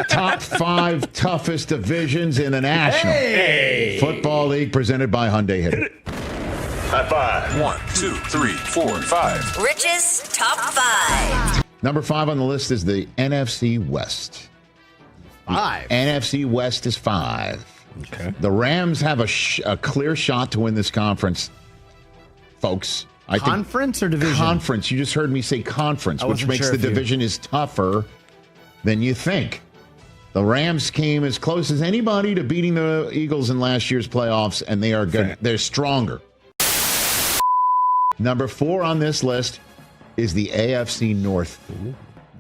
Top 5 toughest divisions in the National Football League, presented by Hyundai. Hit it. High five. 1, 2, 3, 4, 5. Rich's Top 5. Number 5 on the list is the NFC West. 5. NFC West is 5. Okay. The Rams have a clear shot to win this conference, folks. I think Conference or division? conference. You just heard me say conference, which wasn't makes sure the if you- division is tougher than you think. The Rams came as close as anybody to beating the Eagles in last year's playoffs, and they are good. They're stronger. Number 4 on this list is the AFC North.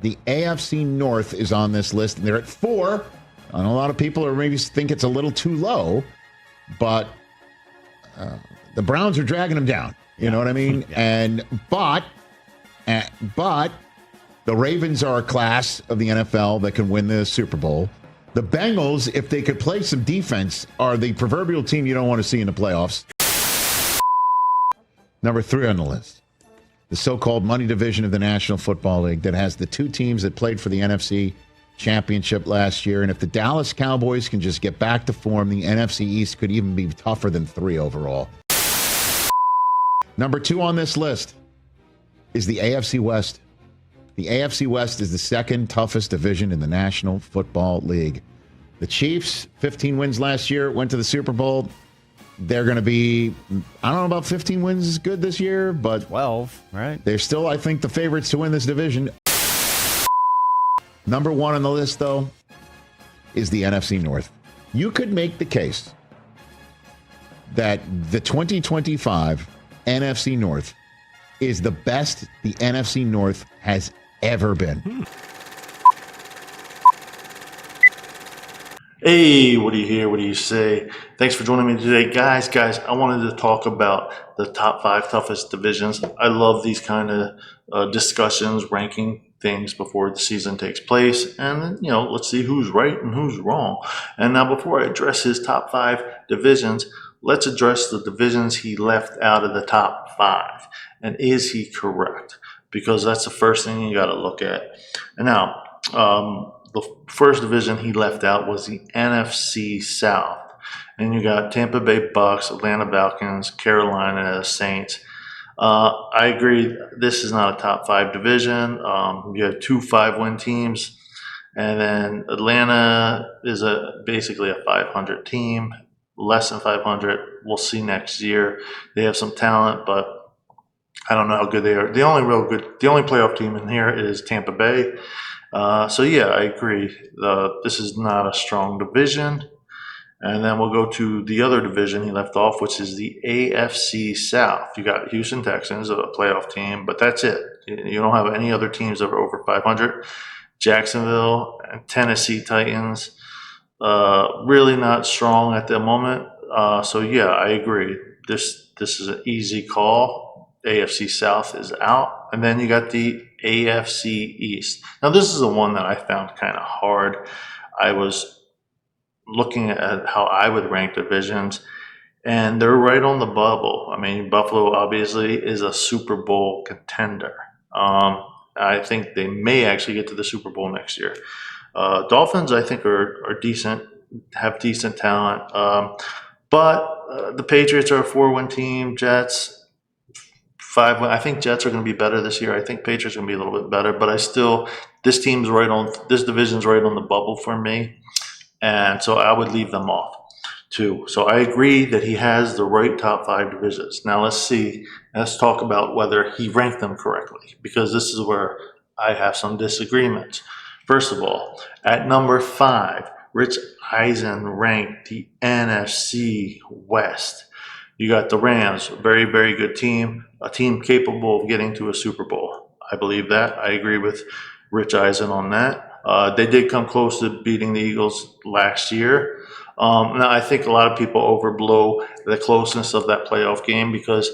The AFC North is on this list, and they're at 4. I know a lot of people are maybe think it's a little too low, but the Browns are dragging them down. You know what I mean? But the Ravens are a class of the NFL that can win the Super Bowl. The Bengals, if they could play some defense, are the proverbial team you don't want to see in the playoffs. Number 3 on the list, the so-called money division of the National Football League that has the 2 teams that played for the NFC Championship last year. And if the Dallas Cowboys can just get back to form, the NFC East could even be tougher than 3 overall. Number 2 on this list is the AFC West. The AFC West is the second toughest division in the National Football League. The Chiefs, 15 wins last year, went to the Super Bowl. They're going to be, I don't know about 15 wins is good this year, but 12, right? they're still, I think, the favorites to win this division. Number 1 on the list, though, is the NFC North. You could make the case that the 2025 NFC North is the best the NFC North has ever been. Hey, what do you hear? What do you say? Thanks for joining me today. Guys, I wanted to talk about the top 5 toughest divisions. I love these kind of discussions, ranking things before the season takes place. And, let's see who's right and who's wrong. And now before I address his top 5 divisions, let's address the divisions he left out of the top 5. And is he correct? Because that's the first thing you got to look at. And now, the first division he left out was the NFC South. And you got Tampa Bay Bucks, Atlanta Falcons, Carolina Saints. I agree, this is not a top 5 division. You have 2 5-win teams. And then Atlanta is basically a 500 team, less than 500. We'll see next year. They have some talent, but I don't know how good they are. The only playoff team in here is Tampa Bay. So yeah, I agree. This is not a strong division. And then we'll go to the other division he left off, which is the AFC South. You got Houston Texans, a playoff team, but that's it. You don't have any other teams that are over 500. Jacksonville and Tennessee Titans, really not strong at the moment. So yeah, I agree. This is an easy call. AFC South is out. And then you got the AFC East. Now, this is the one that I found kind of hard. I was looking at how I would rank divisions, and they're right on the bubble. I mean, Buffalo obviously is a Super Bowl contender. I think they may actually get to the Super Bowl next year. Dolphins, I think, are decent, have decent talent. But the Patriots are a 4-win team. Jets, 5-win. I think Jets are going to be better this year. I think Patriots are going to be a little bit better. But this division's right on the bubble for me. And so I would leave them off too. So I agree that he has the right top 5 divisions. Now let's talk about whether he ranked them correctly, because this is where I have some disagreements. First of all, at number 5, Rich Eisen ranked the NFC West. You got the Rams, a very, very good team, a team capable of getting to a Super Bowl. I believe that. I agree with Rich Eisen on that. They did come close to beating the Eagles last year. Now, I think a lot of people overblow the closeness of that playoff game, because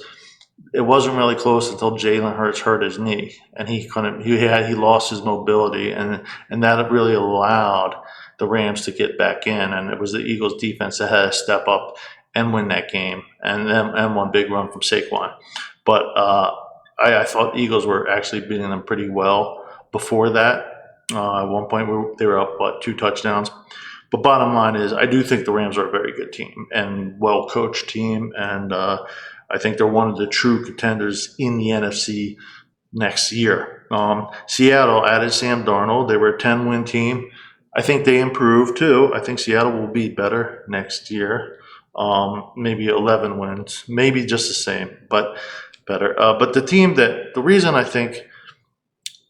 it wasn't really close until Jalen Hurts hurt his knee, and he lost his mobility, and that really allowed the Rams to get back in. And it was the Eagles defense that had to step up and win that game, and one big run from Saquon. But I thought the Eagles were actually beating them pretty well before that. At one point, they were up, 2 touchdowns. But bottom line is, I do think the Rams are a very good team and well-coached team, and I think they're one of the true contenders in the NFC next year. Seattle added Sam Darnold. They were a 10-win team. I think they improved too. I think Seattle will be better next year. Maybe 11 wins, maybe just the same, but better. But the reason I think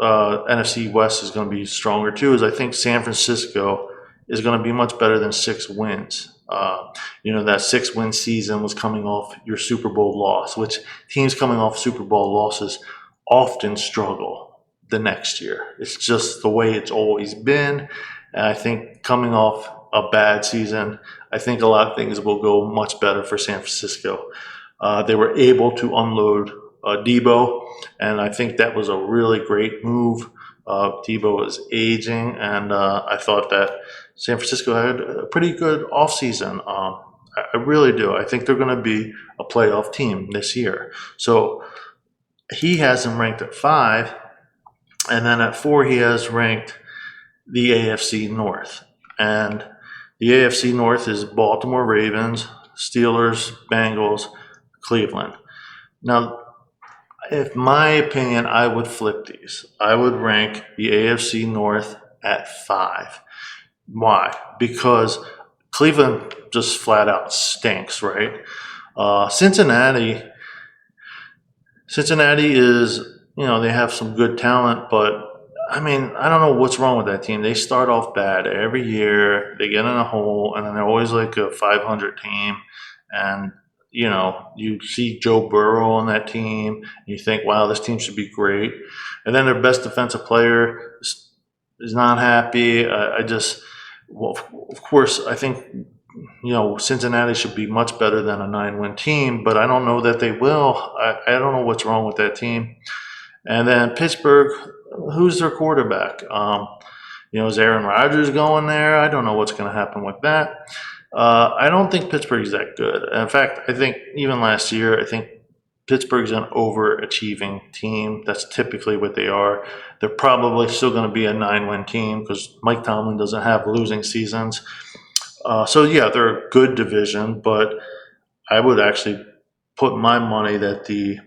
NFC West is going to be stronger too is I think San Francisco is going to be much better than 6 wins. That 6-win season was coming off your Super Bowl loss, which teams coming off Super Bowl losses often struggle the next year. It's just the way it's always been. And I think coming off a bad season, I think a lot of things will go much better for San Francisco. They were able to unload Debo, and I think that was a really great move. Debo is aging, and I thought that San Francisco had a pretty good offseason. I really do. I think they're going to be a playoff team this year. So he has them ranked at 5, and then at 4 he has ranked the AFC North. And the AFC North is Baltimore Ravens, Steelers, Bengals, Cleveland. Now, in my opinion, I would flip these. I would rank the AFC North at 5. Why? Because Cleveland just flat out stinks, right? Cincinnati is, they have some good talent, but I don't know what's wrong with that team. They start off bad every year. They get in a hole, and then they're always like a 500 team. And, you see Joe Burrow on that team, and you think, wow, this team should be great. And then their best defensive player is not happy. Of course, I think, Cincinnati should be much better than a 9-win team, but I don't know that they will. I don't know what's wrong with that team. And then Pittsburgh, who's their quarterback? Is Aaron Rodgers going there? I don't know what's going to happen with that. I don't think Pittsburgh's that good. In fact, I think even last year, I think Pittsburgh's an overachieving team. That's typically what they are. They're probably still going to be a 9-win team because Mike Tomlin doesn't have losing seasons. They're a good division, but I would actually put my money that the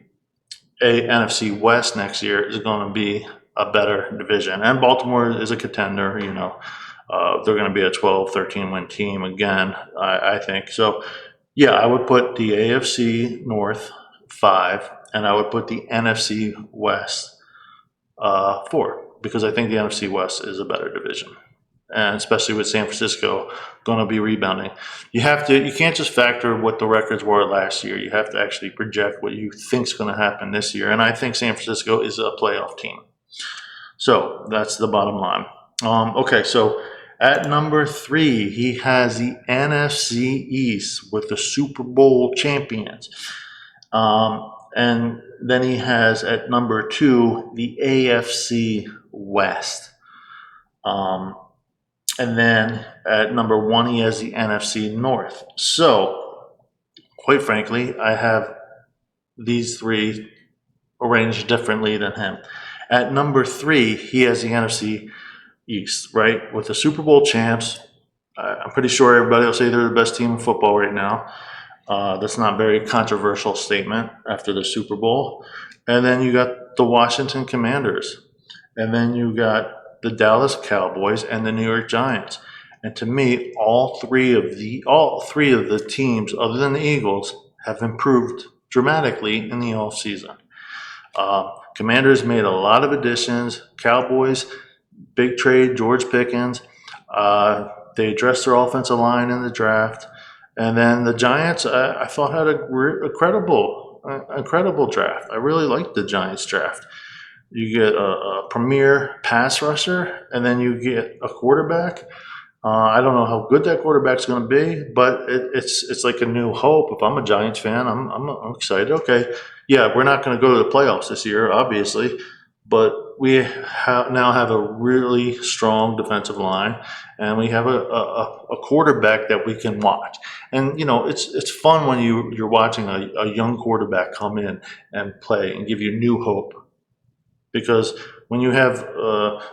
NFC West next year is going to be a better division. And Baltimore is a contender, they're going to be a 12, 13-win team again, I think. So, I would put the AFC North 5, and I would put the NFC West 4, because I think the NFC West is a better division. And especially with San Francisco going to be rebounding. You can't just factor what the records were last year. You have to actually project what you think is going to happen this year. And I think San Francisco is a playoff team. So that's the bottom line. Okay, so at number 3, he has the NFC East with the Super Bowl champions. And then he has at number 2, the AFC West. And then at number 1, he has the NFC North. So, quite frankly, I have these 3 arranged differently than him. At number 3, he has the NFC East, right? With the Super Bowl champs. I'm pretty sure everybody will say they're the best team in football right now. That's not a very controversial statement after the Super Bowl. And then you got the Washington Commanders. And then you got the Dallas Cowboys and the New York Giants. And to me, all three of the teams, other than the Eagles, have improved dramatically in the offseason. Commanders made a lot of additions. Cowboys, big trade, George Pickens. They addressed their offensive line in the draft. And then the Giants, I thought had a incredible draft. I really liked the Giants draft. You get a premier pass rusher, and then you get a quarterback. I don't know how good that quarterback's going to be, but it's like a new hope. If I'm a Giants fan, I'm excited. Okay, we're not going to go to the playoffs this year, obviously, but we now have a really strong defensive line, and we have a quarterback that we can watch. And it's fun when you're watching a young quarterback come in and play and give you new hope. because when you have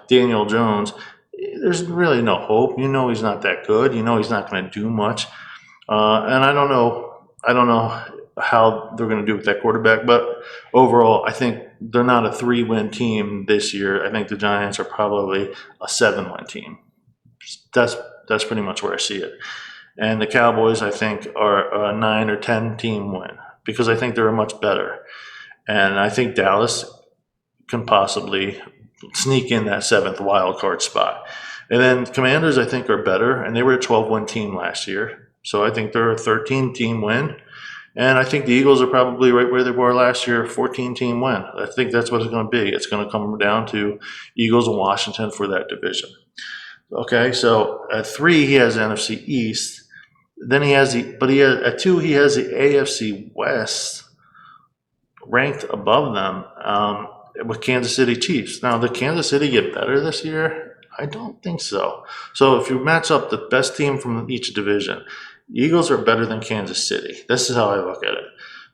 Daniel Jones, there's really no hope. You know he's not that good. You know he's not going to do much. And I don't know how they're going to do with that quarterback. But overall, I think they're not a 3-win team this year. I think the Giants are probably a 7-win team. That's pretty much where I see it. And the Cowboys, I think, are a 9 or 10 team win because I think they're much better. And I think Dallas can possibly sneak in that 7th wild card spot. And then Commanders, I think, are better, and they were a 12-win team last year. So I think they're a 13-team win. And I think the Eagles are probably right where they were last year, 14-team win. I think that's what it's going to be. It's going to come down to Eagles and Washington for that division. Okay, so at 3, he has the NFC East. Then he has at 2, he has the AFC West ranked above them with Kansas City Chiefs. Now, did Kansas City get better this year? I don't think so. So if you match up the best team from each division, Eagles are better than Kansas City. This is how I look at it.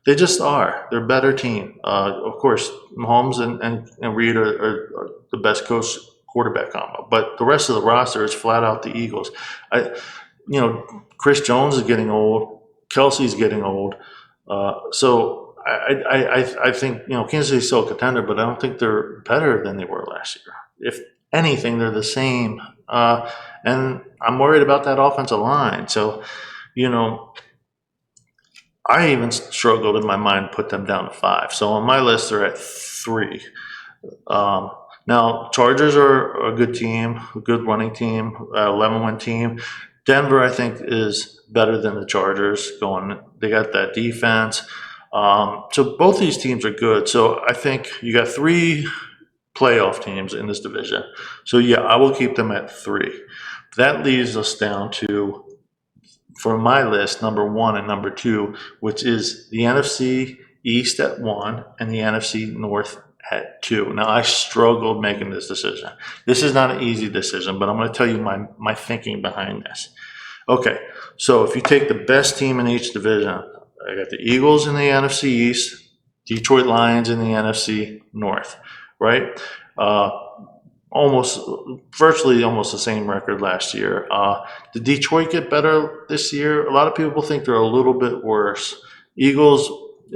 They just are. They're a better team. Of course, Mahomes and Reed are the best quarterback combo. But the rest of the roster is flat out the Eagles. Chris Jones is getting old. Kelsey's getting old. So I think, Kansas City's still a contender, but I don't think they're better than they were last year. If anything, they're the same. And I'm worried about that offensive line. So, I even struggled in my mind to put them down to 5. So on my list, they're at 3. Now, Chargers are a good team, a good running team, 11-win team. Denver, I think, is better than the Chargers. They got that defense. So both these teams are good. So I think you got 3 playoff teams in this division. So yeah, I will keep them at 3. That leaves us down to, for my list, number 1 and number 2, which is the NFC East at 1 and the NFC North at 2. Now, I struggled making this decision. This is not an easy decision, but I'm going to tell you my thinking behind this. Okay, so if you take the best team in each division, I got the Eagles in the NFC East, Detroit Lions in the NFC North, right? Virtually almost the same record last year. Did Detroit get better this year? A lot of people think they're a little bit worse. Eagles,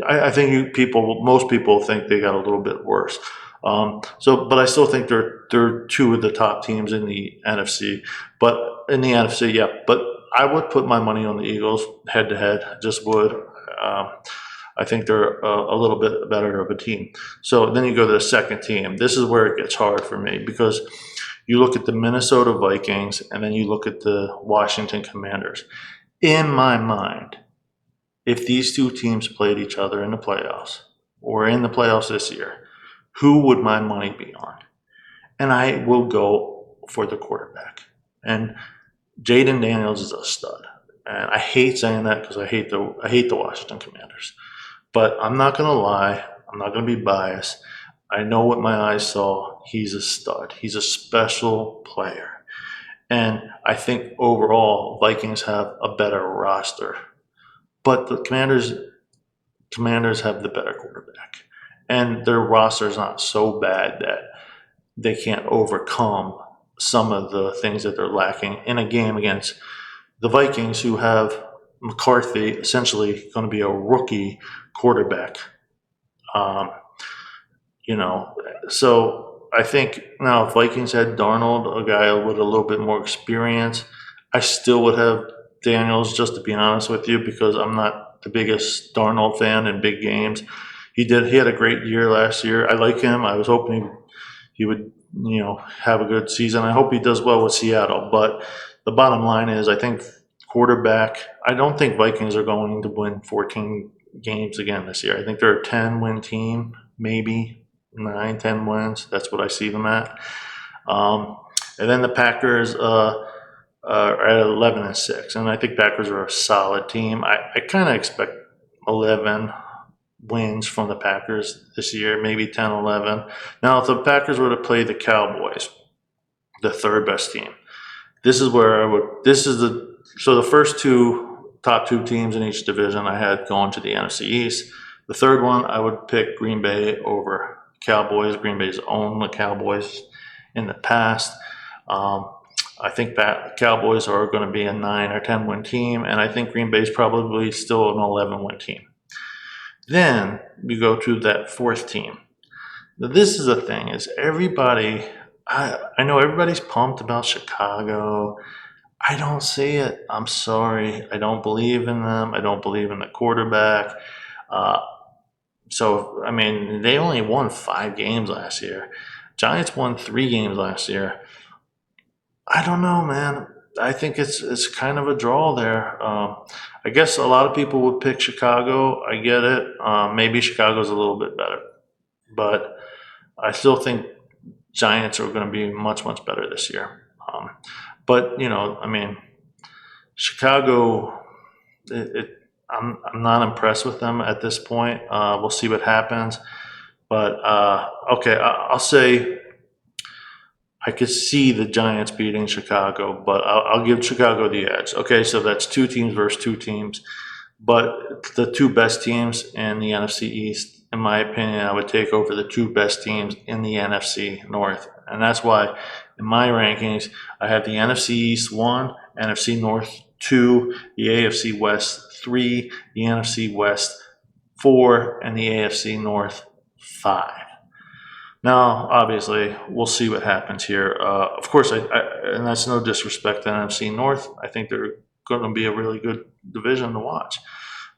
I think most people think they got a little bit worse. But I still think they're 2 of the top teams in the NFC. But in the NFC, yeah. But I would put my money on the Eagles head to head. Just would. I think they're a little bit better of a team. So then you go to the second team. This is where it gets hard for me because you look at the Minnesota Vikings and then you look at the Washington Commanders. In my mind, if these 2 teams played each other in the playoffs or in the playoffs this year, who would my money be on? And I will go for the quarterback. And Jaden Daniels is a stud. And I hate saying that because I hate the Washington Commanders. But I'm not going to lie. I'm not going to be biased. I know what my eyes saw. He's a stud. He's a special player. And I think overall, Vikings have a better roster. But the Commanders have the better quarterback. And their roster is not so bad that they can't overcome some of the things that they're lacking in a game against the Vikings, who have McCarthy essentially going to be a rookie quarterback. So I think now if Vikings had Darnold, a guy with a little bit more experience, I still would have Daniels, just to be honest with you, because I'm not the biggest Darnold fan in big games. He had a great year last year. I like him. I was hoping he would, have a good season. I hope he does well with Seattle. But the bottom line is, I think quarterback, I don't think Vikings are going to win 14 games again this year. I think they're a 10-win team, maybe 9, 10 wins. That's what I see them at. And then the Packers are at 11-6, and I think Packers are a solid team. I kind of expect 11 wins from the Packers this year, maybe 10, 11. Now, if the Packers were to play the Cowboys, the 3rd best team, so the first top 2 teams in each division I had going to the NFC East. The 3rd one, I would pick Green Bay over Cowboys. Green Bay's owned the Cowboys in the past. I think that Cowboys are going to be a 9 or 10 win team, and I think Green Bay's probably still an 11 win team. Then we go to that fourth team. Now, this is the thing: is everybody? I know everybody's pumped about Chicago. I don't see it. I'm sorry. I don't believe in them. I don't believe in the quarterback. So, I mean, they only won 5 games last year. Giants won 3 games last year. I don't know, man. I think it's kind of a draw there. I guess a lot of people would pick Chicago. I get it. Maybe Chicago's a little bit better. But I still think Giants are going to be much, much better this year. But, you know, I mean, Chicago, I'm not impressed with them at this point. We'll see what happens. But, okay, I'll say I could see the Giants beating Chicago, but I'll give Chicago the edge. Okay, so that's 2 teams versus 2 teams. But the 2 best teams in the NFC East, in my opinion, I would take over the 2 best teams in the NFC North. And that's why in my rankings, I have the NFC East 1, NFC North 2, the AFC West 3, the NFC West 4, and the AFC North 5. Now, obviously, we'll see what happens here. Of course, and that's no disrespect to NFC North. I think they're going to be a really good division to watch.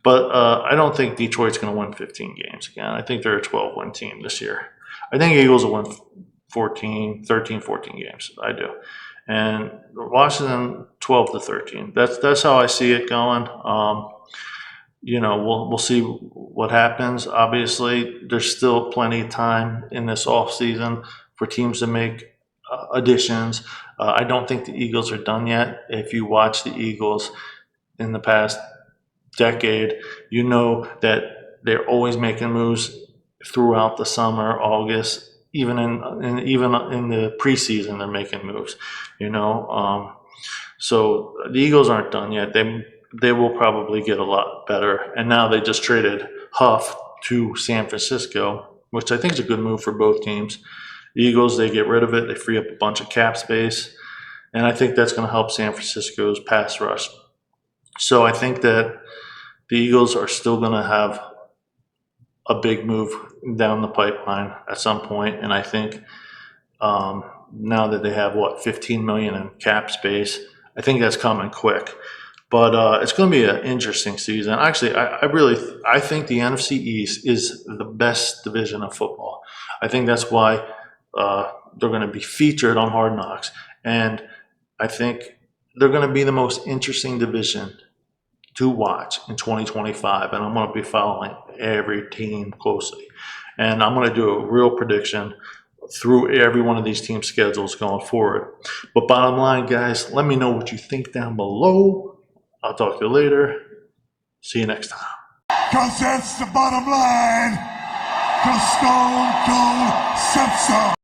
But I don't think Detroit's going to win 15 games again. I think they're a 12-win team this year. I think Eagles will win 14 games. I do. And Washington, 12 to 13. That's how I see it going. You know, we'll see what happens. Obviously, there's still plenty of time in this offseason for teams to make additions. I don't think the Eagles are done yet. If you watch the Eagles in the past decade, you know that they're always making moves throughout the summer, August, even in the preseason, they're making moves. You know, so the Eagles aren't done yet. They will probably get a lot better. And now they just traded Huff to San Francisco, which I think is a good move for both teams. The Eagles, they get rid of it. They free up a bunch of cap space. And I think that's going to help San Francisco's pass rush. So I think that the Eagles are still going to have a big move down the pipeline at some point. And I think now that they have, $15 million in cap space, I think that's coming quick. But it's going to be an interesting season. Actually, I think the NFC East is the best division of football. I think that's why they're going to be featured on Hard Knocks. And I think they're going to be the most interesting division to watch in 2025. And I'm going to be following every team closely. And I'm going to do a real prediction through every one of these team schedules going forward. But bottom line, guys, let me know what you think down below. I'll talk to you later. See you next time. 'Cause that's the bottom line. 'Cause Stone Cold said so.